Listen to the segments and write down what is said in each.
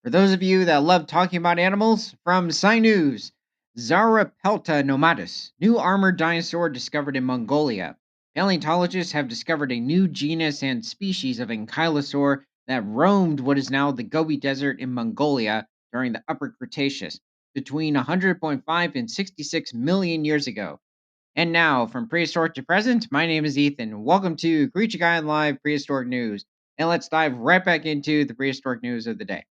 For those of you that love talking about animals, from Sci News, Zarapelta nomatus, new armored dinosaur discovered in Mongolia. Paleontologists have discovered a new genus and species of ankylosaur that roamed what is now the Gobi Desert in Mongolia during the Upper Cretaceous, between 100.5 and 66 million years ago. And now, from prehistoric to present, my name is Ethan. Welcome to Creature Guide Live Prehistoric News. And let's dive right back into the prehistoric news of the day.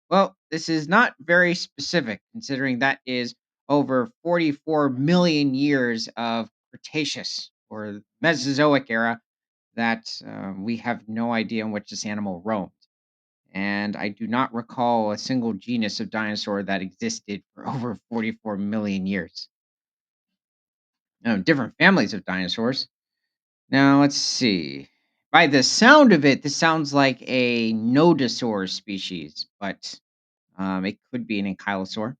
Well, this is not very specific, considering that is over 44 million years of Cretaceous or Mesozoic era that we have no idea in which this animal roamed. And I do not recall a single genus of dinosaur that existed for over 44 million years. Different families of dinosaurs. Now, let's see. By the sound of it, this sounds like a nodosaur species, but it could be an ankylosaur.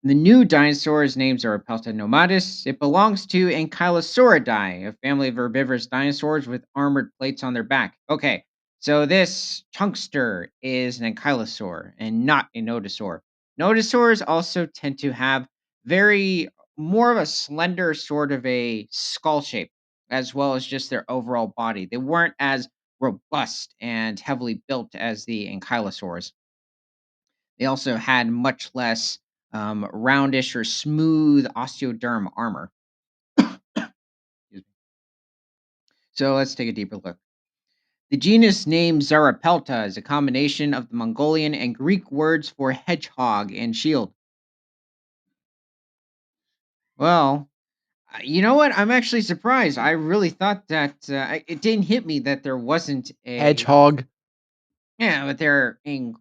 The new dinosaur's names are Peltanomatus. It belongs to Ankylosauridae, a family of herbivorous dinosaurs with armored plates on their back. Okay, so this chunkster is an ankylosaur and not a nodosaur. Nodosaurs also tend to have very more of a slender sort of a skull shape, as well as just their overall body. They weren't as robust and heavily built as the ankylosaurs. They also had much less roundish or smooth osteoderm armor. Excuse me. So let's take a deeper look. The genus name Zarapelta is a combination of the Mongolian and Greek words for hedgehog and shield. Well, you know what? I'm actually surprised. I really thought that it didn't hit me that there wasn't a Hedgehog. yeah, but they're in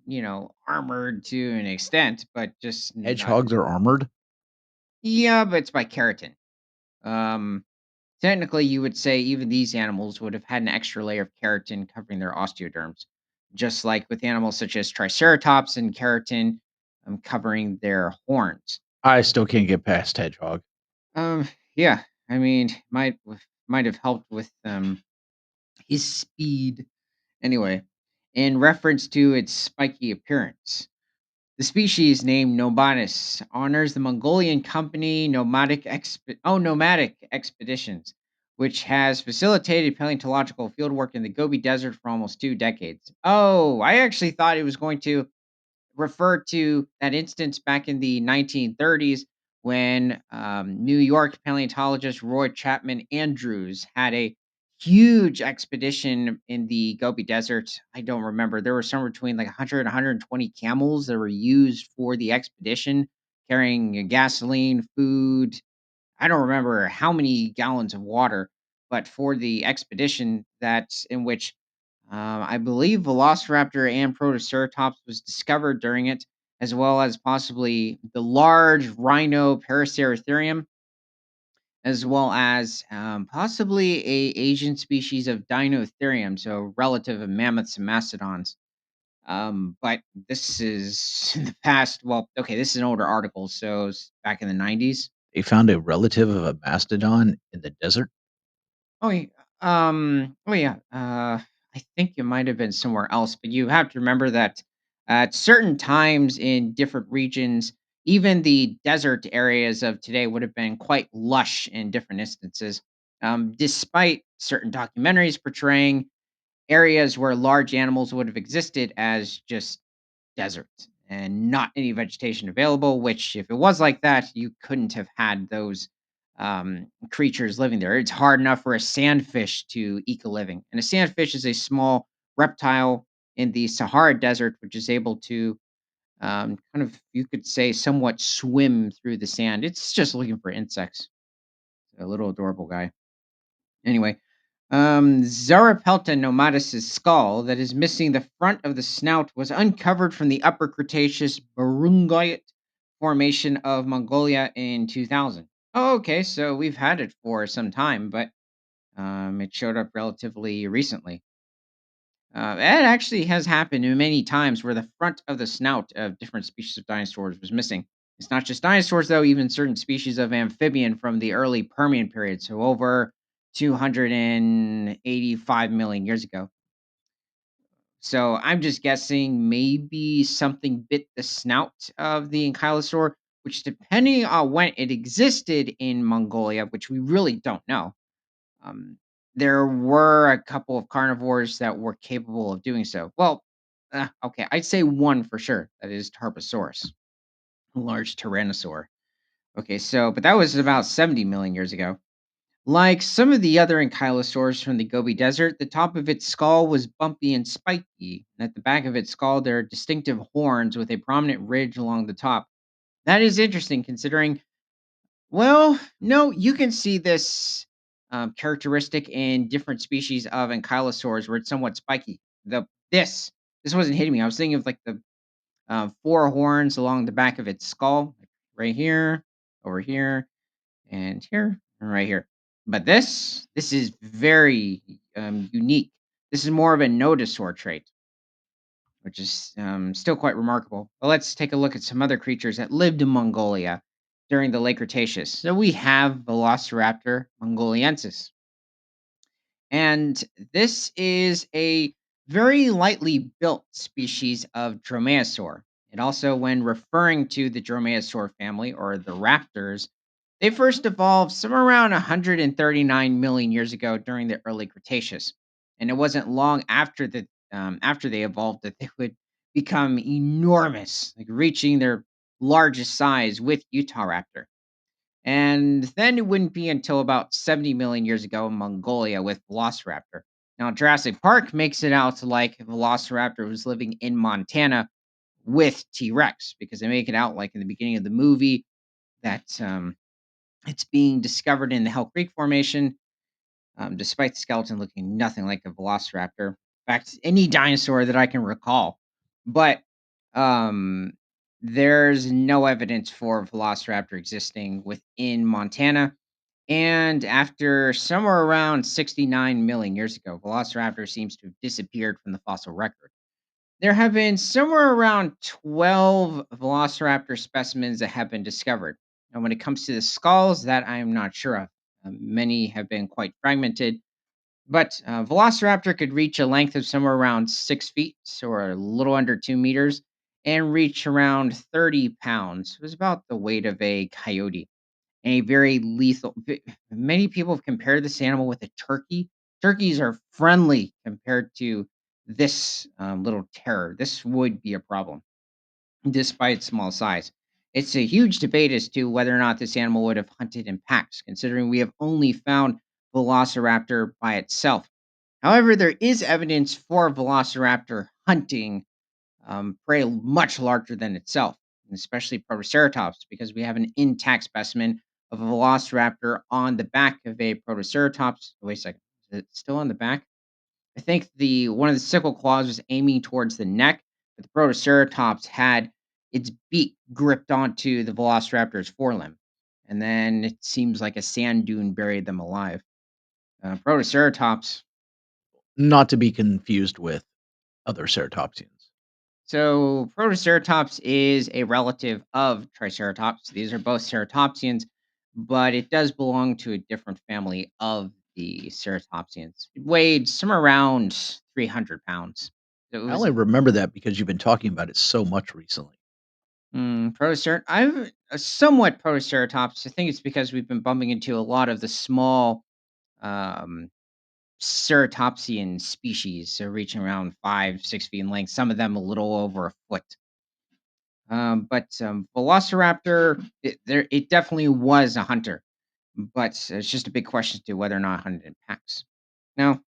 armored to an extent, but just not. Hedgehogs are armored. Yeah, but it's by keratin. Um, Technically, you would say even these animals would have had an extra layer of keratin covering their osteoderms, just like with animals such as Triceratops and keratin covering their horns. I still can't get past hedgehog. Yeah, I mean, might have helped with his speed. Anyway, in reference to its spiky appearance. The species name Nomadis honors the Mongolian company Nomadic Expeditions, which has facilitated paleontological fieldwork in the Gobi Desert for almost 2 decades. Oh, I actually thought it was going to refer to that instance back in the 1930s when New York paleontologist Roy Chapman Andrews had a huge expedition in the Gobi Desert. I don't remember. There were somewhere between like 100 and 120 camels that were used for the expedition, carrying gasoline, food. I don't remember how many gallons of water, but for the expedition that's in which I believe Velociraptor and Protoceratops was discovered during it, as well as possibly the large rhino Paraceratherium, as well as possibly a Asian species of Dinotherium, so relative of mammoths and mastodons. But this is in the past. Well, okay, this is an older article, so it's back in the 90s. They found a relative of a mastodon in the desert. Oh, yeah. I think it might have been somewhere else, but you have to remember that at certain times in different regions, even the desert areas of today would have been quite lush in different instances. Despite certain documentaries portraying areas where large animals would have existed as just deserts and not any vegetation available, which, if it was like that, you couldn't have had those creatures living there. It's hard enough for a sandfish to eke a living. And a sandfish is a small reptile in the Sahara Desert, which is able to kind of, you could say, somewhat swim through the sand. It's just looking for insects. A little adorable guy. Anyway, Zarapelta nomatus' skull that is missing the front of the snout was uncovered from the Upper Cretaceous Barungoit Formation of Mongolia in 2000. Oh, okay, so we've had it for some time, but it showed up relatively recently. It actually has happened many times where the front of the snout of different species of dinosaurs was missing. It's not just dinosaurs, though, even certain species of amphibian from the early Permian period, so over 285 million years ago. So I'm just guessing maybe something bit the snout of the ankylosaur, which, depending on when it existed in Mongolia, which we really don't know, um, there were a couple of carnivores that were capable of doing so. Well, okay, I'd say one for sure. That is Tarbosaurus, a large tyrannosaur. Okay, so but that was about 70 million years ago. Like some of the other ankylosaurs from the Gobi Desert, the top of its skull was bumpy and spiky, and at the back of its skull there are distinctive horns with a prominent ridge along the top. That is interesting considering, well, no, you can see this characteristic in different species of ankylosaurs where it's somewhat spiky. This wasn't hitting me. I was thinking of like the four horns along the back of its skull, like right here, over here, and here, and right here. But this is very unique. This is more of a nodosaur trait, which is still quite remarkable. But let's take a look at some other creatures that lived in Mongolia during the late Cretaceous. So we have Velociraptor mongoliensis. And this is a very lightly built species of dromaeosaur. And also, when referring to the dromaeosaur family or the raptors, they first evolved somewhere around 139 million years ago during the early Cretaceous. And it wasn't long after they evolved that they would become enormous, like reaching their largest size with Utahraptor. And then it wouldn't be until about 70 million years ago in Mongolia with Velociraptor. Now, Jurassic Park makes it out like Velociraptor was living in Montana with T Rex because they make it out like in the beginning of the movie that it's being discovered in the Hell Creek Formation, despite the skeleton looking nothing like a velociraptor. In fact, any dinosaur that I can recall. But um, there's no evidence for velociraptor existing within Montana. And after somewhere around 69 million years ago, velociraptor seems to have disappeared from the fossil record. There have been somewhere around 12 velociraptor specimens that have been discovered. And when it comes to the skulls, that I am not sure of. Many have been quite fragmented, but Velociraptor could reach a length of somewhere around 6 feet, or a little under 2 meters, and reach around 30 pounds. It was about the weight of a coyote. And a very lethal. Many people have compared this animal with a turkey. Turkeys are friendly compared to this little terror. This would be a problem despite its small size. It's a huge debate as to whether or not this animal would have hunted in packs, considering we have only found Velociraptor by itself. However, there is evidence for Velociraptor hunting prey much larger than itself, especially Protoceratops, because we have an intact specimen of a Velociraptor on the back of a Protoceratops. Wait a second, is it still on the back? I think the one of the sickle claws was aiming towards the neck, but the Protoceratops had its beak gripped onto the Velociraptor's forelimb, and then it seems like a sand dune buried them alive. Protoceratops. Not to be confused with other ceratopsians. So Protoceratops is a relative of Triceratops. These are both ceratopsians, but it does belong to a different family of the ceratopsians. It weighed somewhere around 300 pounds. So it I was only remember that because you've been talking about it so much recently. I'm a somewhat Protoceratops. I think it's because we've been bumping into a lot of the small um, ceratopsian species, so reaching around 5, 6 feet in length. Some of them a little over a foot. But Velociraptor, it definitely was a hunter, but it's just a big question to whether or not hunted in packs. Now,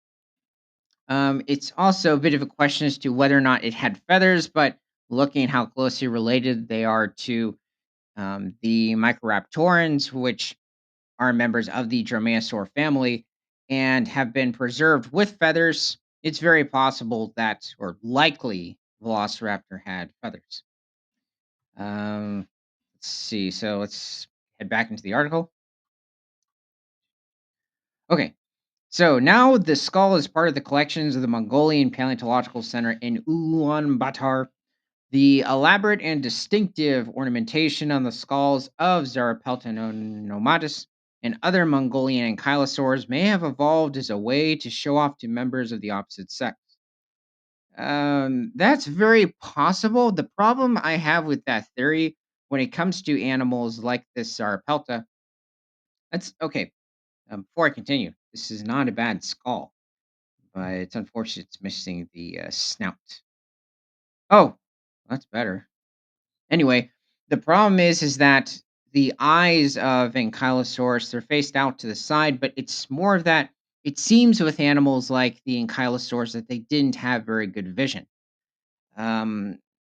it's also a bit of a question as to whether or not it had feathers, but looking at how closely related they are to the Microraptorans, which are members of the Dromaeosaur family and have been preserved with feathers, it's very possible that, or likely, Velociraptor had feathers. Um, let's see. So let's head back into the article. Okay. So now the skull is part of the collections of the Mongolian Paleontological Center in Ulaanbaatar. The elaborate and distinctive ornamentation on the skulls of Zarapeltonomatus and other Mongolian ankylosaurs may have evolved as a way to show off to members of the opposite sex. That's very possible. The problem I have with that theory when it comes to animals like this Sarapelta, that's okay. Before I continue, this is not a bad skull, but it's unfortunate it's missing the snout. Oh, that's better. Anyway, the problem is that the eyes of Ankylosaurus they're faced out to the side, but it's more of that. It seems with animals like the Ankylosaurs that they didn't have very good vision.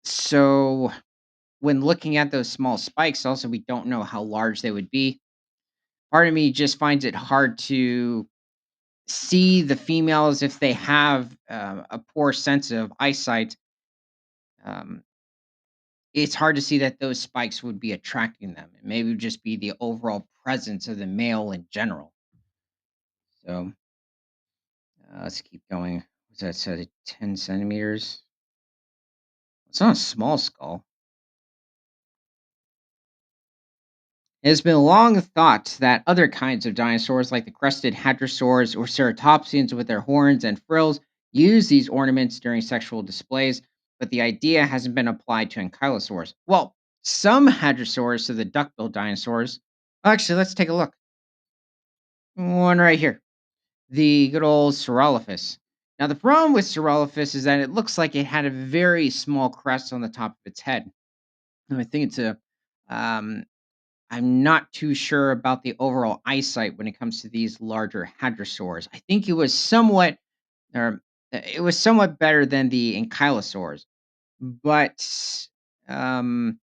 So when looking at those small spikes, also we don't know how large they would be. Part of me just finds it hard to see the females if they have a poor sense of eyesight. Um, it's hard to see that those spikes would be attracting them. It maybe would just be the overall presence of the male in general. So let's keep going. What's that said? 10 centimeters. It's not a small skull. It has been long thought that other kinds of dinosaurs, like the crested hadrosaurs or ceratopsians with their horns and frills, use these ornaments during sexual displays, but the idea hasn't been applied to ankylosaurs. Well, some hadrosaurs, so the duckbill dinosaurs. Actually, let's take a look. One right here. The good old Saurolophus. Now, the problem with Saurolophus is that it looks like it had a very small crest on the top of its head. And I think it's a um, I'm not too sure about the overall eyesight when it comes to these larger hadrosaurs. I think or it was somewhat better than the ankylosaurs, but um,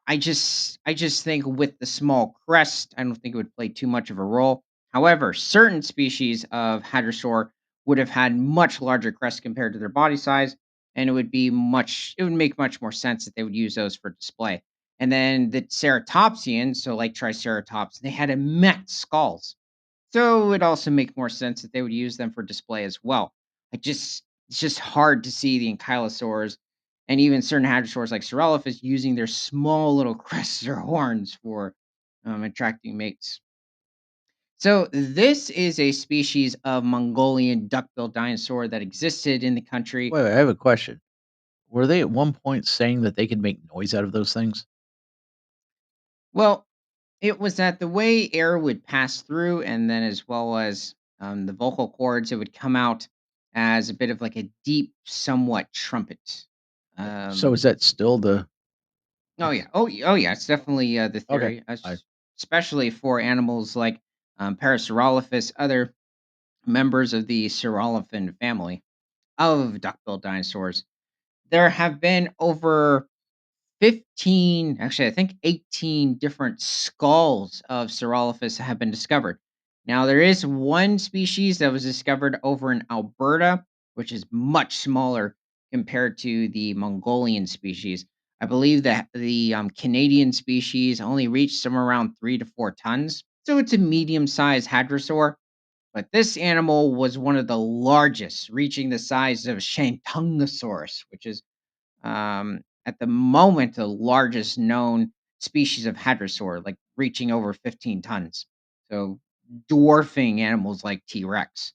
I just think with the small crest, I don't think it would play too much of a role. However, certain species of hadrosaur would have had much larger crests compared to their body size, and it would make much more sense that they would use those for display. And then the ceratopsians, so like Triceratops, they had immense skulls. So it would also make more sense that they would use them for display as well. It's just hard to see the ankylosaurs and even certain hadrosaurs like Saurolophus using their small little crests or horns for attracting mates. So this is a species of Mongolian duck-billed dinosaur that existed in the country. Wait, I have a question. Were they at one point saying that they could make noise out of those things? Well, it was that the way air would pass through, and then as well as the vocal cords, it would come out as a bit of like a deep, somewhat trumpet. So Um, is that still the oh yeah, ex oh yeah, it's definitely the Okay. theory, I especially for animals like Parasaurolophus, other members of the Saurolophid family of duck-billed dinosaurs. There have been over 15, actually, I think 18 different skulls of Saurolophus have been discovered. Now, there is one species that was discovered over in Alberta, which is much smaller compared to the Mongolian species. I believe that the Canadian species only reached somewhere around 3 to 4 tons. So it's a medium sized hadrosaur. But this animal was one of the largest, reaching the size of Shantungosaurus, which is at the moment, the largest known species of hadrosaur, like reaching over 15 tons. So dwarfing animals like T Rex,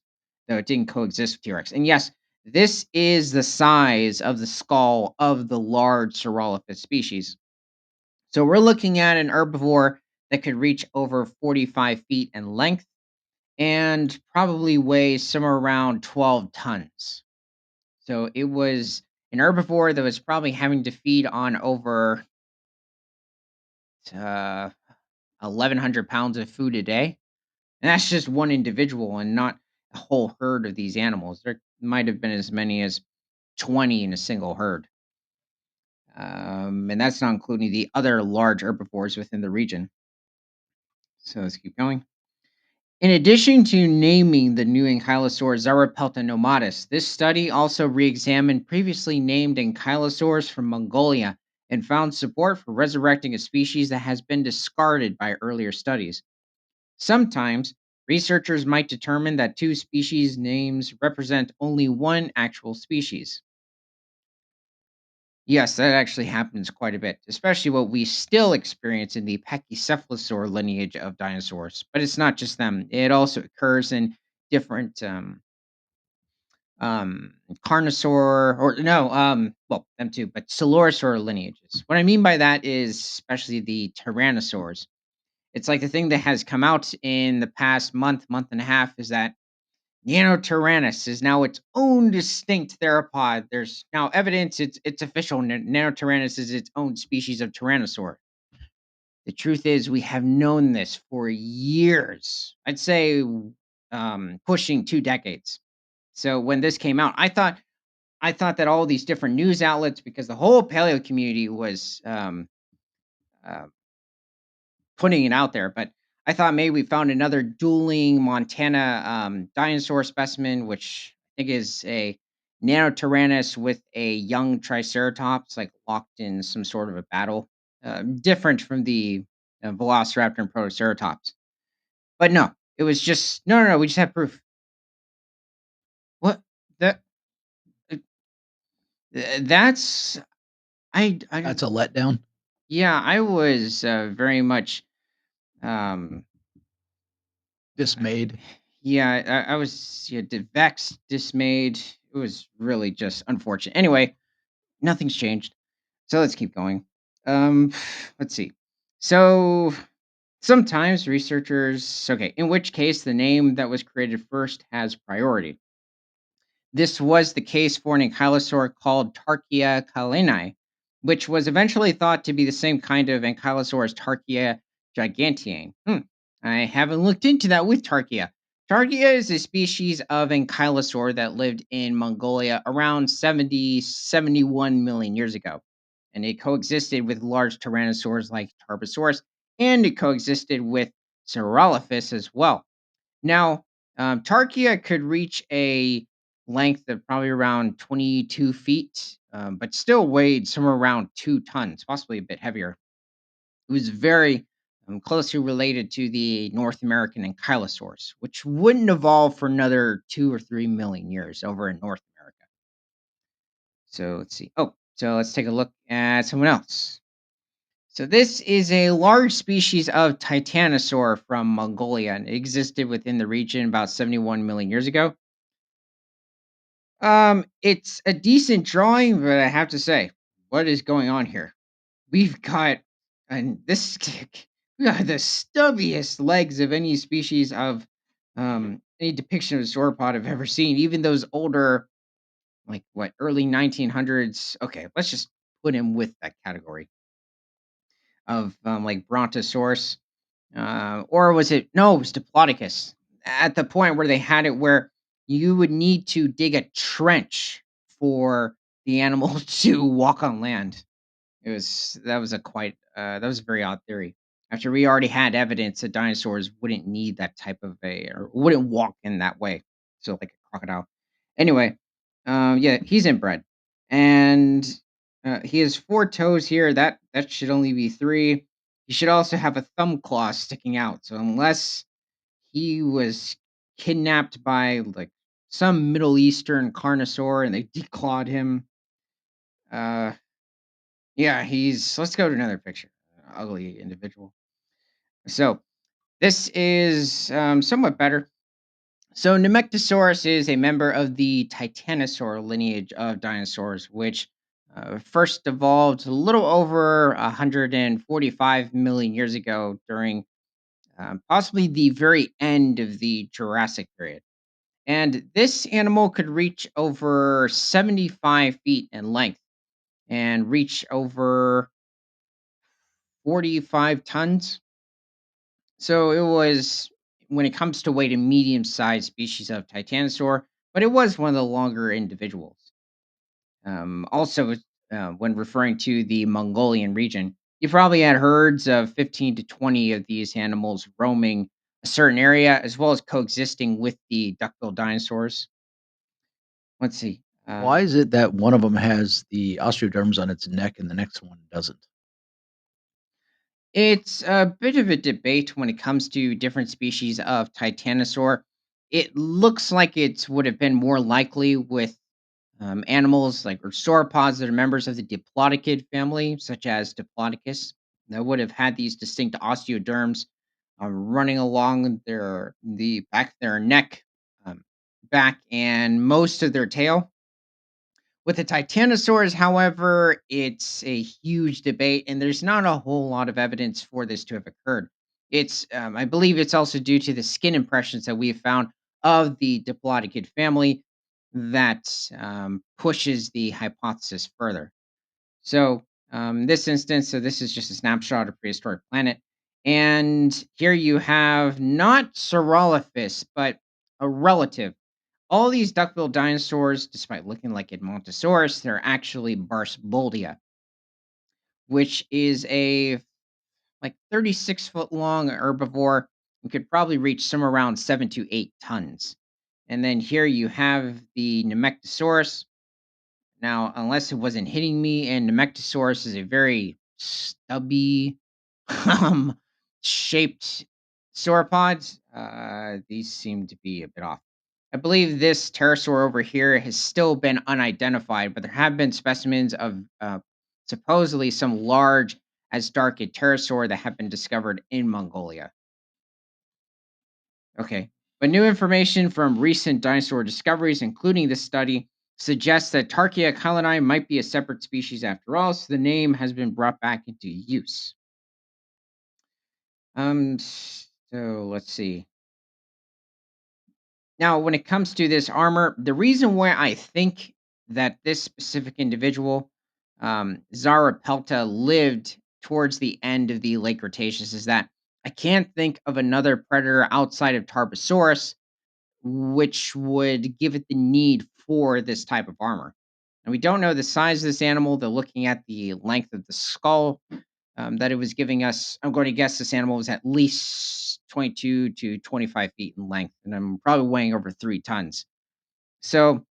though it didn't coexist with T Rex. And yes, this is the size of the skull of the large Saurolophus species. So we're looking at an herbivore that could reach over 45 feet in length and probably weighs somewhere around 12 tons. So it was an herbivore that was probably having to feed on over uh, 1,100 pounds of food a day. And that's just one individual and not a whole herd of these animals. There might have been as many as 20 in a single herd. And that's not including the other large herbivores within the region. So let's keep going. In addition to naming the new ankylosaur Zarapelta nomatus, this study also re examined previously named ankylosaurs from Mongolia and found support for resurrecting a species that has been discarded by earlier studies. Sometimes, researchers might determine that two species names represent only one actual species. Yes, that actually happens quite a bit, especially what we still experience in the Pachycephalosaur lineage of dinosaurs. But it's not just them; it also occurs in different um, Carnosaur, or no, well, them too, but Coelurosaur lineages. What I mean by that is especially the Tyrannosaurs. It's like the thing that has come out in the past month and a half is that Nanotyrannus is now its own distinct theropod. There's now evidence it's official. Nanotyrannus is its own species of Tyrannosaur. The truth is, we have known this for years. I'd say pushing 2 decades. So when this came out, I thought that all these different news outlets, because the whole paleo community was uh, putting it out there, but I thought maybe we found another dueling Montana dinosaur specimen, which I think is a Nanotyrannus with a young Triceratops, like locked in some sort of a battle, different from the Velociraptor and Protoceratops. But no, it was just no, no, no. We just have proof. What that? uh, That's I That's a letdown. yeah. I was very much um Dismayed. yeah, I was, yeah, vexed, dismayed. It was really just unfortunate. Anyway, nothing's changed. So let's keep going. Um, let's see. So sometimes researchers, okay, in which case the name that was created first has priority. This was the case for an ankylosaur called Tarkia kaleni, which was eventually thought to be the same kind of ankylosaur as Tarkia giganteane. I haven't looked into that with Tarkia. Tarkia is a species of ankylosaur that lived in Mongolia around 71 million years ago. And it coexisted with large tyrannosaurs like Tarbosaurus, and it coexisted with Saurolophus as well. Now, Tarkia could reach a length of probably around 22 feet, but still weighed somewhere around 2 tons, possibly a bit heavier. It was very closely related to the North American ankylosaurs, which wouldn't evolve for another 2 or 3 million years over in North America. So let's see. Oh, so let's take a look at someone else. So this is a large species of Titanosaur from Mongolia, and it existed within the region about 71 million years ago. It's a decent drawing, but I have to say, what is going on here? We've got, and this we got the stubbiest legs of any species of any depiction of a sauropod I've ever seen. Even those older, like what, early 1900s. Okay, let's just put him with that category of like Brontosaurus. Or was it, no, it was Diplodocus. At the point where they had it where you would need to dig a trench for the animal to walk on land. It was that was a quite that was a very odd theory. After we already had evidence that dinosaurs wouldn't need that type of a, or wouldn't walk in that way. So like a crocodile. Anyway, yeah, he's inbred. And he has 4 toes here. That should only be three. He should also have a thumb claw sticking out. So unless he was kidnapped by like some Middle Eastern carnosaur and they declawed him, uh yeah, he's, let's go to another picture. Ugly individual. So this is somewhat better. So Nemectosaurus is a member of the Titanosaur lineage of dinosaurs, which first evolved a little over 145 million years ago during possibly the very end of the Jurassic period. And this animal could reach over 75 feet in length and reach over 45 tons. So it was, when it comes to weight, a medium-sized species of Titanosaur, but it was one of the longer individuals. Also, when referring to the Mongolian region, you probably had herds of 15 to 20 of these animals roaming a certain area, as well as coexisting with the duckbill dinosaurs. Let's see. Why is it that one of them has the osteoderms on its neck and the next one doesn't? It's a bit of a debate when it comes to different species of Titanosaur. It looks like it would have been more likely with animals like, or sauropods that are members of the Diplodocid family, such as Diplodocus, that would have had these distinct osteoderms running along the back of their neck, um, back and most of their tail. With the Titanosaurs, however, it's a huge debate, and there's not a whole lot of evidence for this to have occurred. I believe, it's also due to the skin impressions that we have found of the Diplodocid family that pushes the hypothesis further. So, this instance, so this is just a snapshot of prehistoric planet, and here you have not Saurolophus, but a relative. All these duck-billed dinosaurs, despite looking like Edmontosaurus, they're actually Barsboldia, which is a like 36-foot long herbivore and could probably reach somewhere around 7 to 8 tons. And then here you have the Nemectosaurus. Now, unless it wasn't hitting me, and Nemectosaurus is a very stubby, um, shaped sauropods, these seem to be a bit off. I believe this pterosaur over here has still been unidentified, but there have been specimens of supposedly some large as dark a pterosaur that have been discovered in Mongolia. Okay. But new information from recent dinosaur discoveries, including this study, suggests that Tarkia kyllini might be a separate species after all, so the name has been brought back into use. So let's see. Now, when it comes to this armor, the reason why I think that this specific individual, Zara Pelta, lived towards the end of the late Cretaceous is that I can't think of another predator outside of Tarbosaurus which would give it the need for this type of armor. And we don't know the size of this animal. They're looking at the length of the skull that it was giving us. I'm going to guess this animal was at least 22 to 25 feet in length, and I'm probably weighing over 3 tons. So,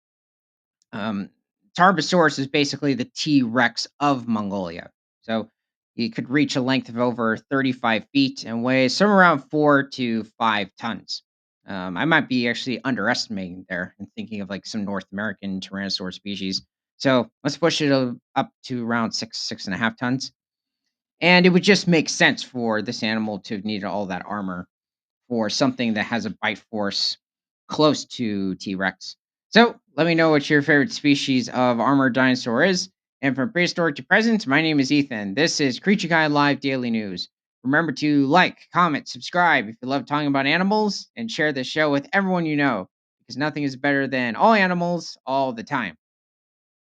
um, Tarbosaurus is basically the T Rex of Mongolia. So, he could reach a length of over 35 feet and weigh somewhere around 4 to 5 tons. I might be actually underestimating there and thinking of like some North American Tyrannosaur species. So let's push it up to around 6.5 tons. And it would just make sense for this animal to have needed all that armor for something that has a bite force close to T Rex. So let me know what your favorite species of armored dinosaur is. And from prehistoric to present, my name is Ethan. This is Creature Guide Live Daily News. Remember to like, comment, subscribe if you love talking about animals, and share this show with everyone you know, because nothing is better than all animals all the time.